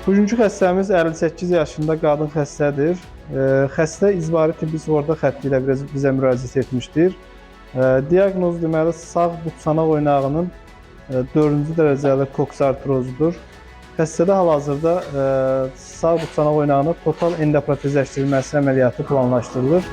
Bugünkü xəstəmiz 58 yaşında qadın xəstədir. Xəstə icbari tibbi sığorta xətti ilə bizə müraciət etmişdir. Diaqnoz deməli sağ buçanaq oynağının 4-cü dərəcəli koksartrozudur. Xəstədə hal-hazırda sağ buçanaq oynağının total endoprotezləşdirilməsi əməliyyatı planlaşdırılır.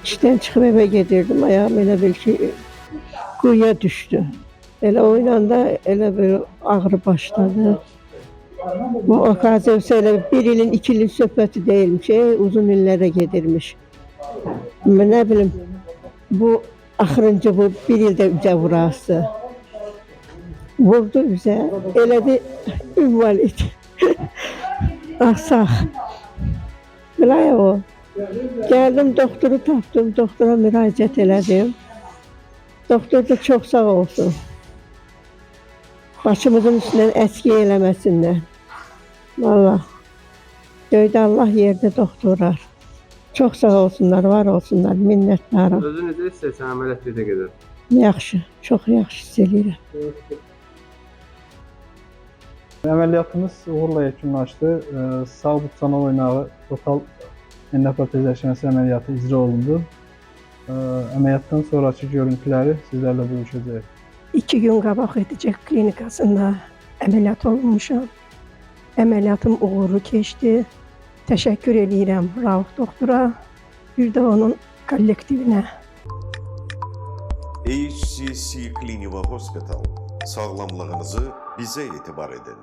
İşten çıkıp eve getirdim. Ayağım elə bil ki quyuya düştü. Elə oynanda elə böyle ağrı başladı. Bu okaziyonsa elə 1 ilin 2 ilin söhbəti değilmiş. Uzun illere gedirmiş. Ne bileyim bu axırıncı bu 1 ildə üzə vurası. Vurdu üzə. Elədi invalid. Asaq. Bilay o. Geldim doktoru tapdım, doktora müraciət elədim. Doktor da çok sağ olsun. Başımızın üstünden əski eləməsinlər. Vallahi. Göydə Allah yerde doktorlar. Çok sağ olsunlar, var olsunlar, minnətdarım. Özü necə istəyirsən, əməliyyat necə gedir? Yaxşı, çox yaxşı hiss edirəm. Əməliyyatımız uğurla yekunlaşdı. Sağ buçanaq oynağı total endoprotezləşməsi əməliyyatı icra olundu. Əməliyyatdan sonraki görüntüləri sizlərlə bölüşəcəyik. 2 gün qabaq edəcək klinikasında əməliyyat olunmuşam. Əməliyyatım uğurlu keçdi. Təşəkkür edirəm Rauf doktora, bir də onun kollektivinə. HCC Clinical Hospital. Sağlamlığınızı bizə etibar edin.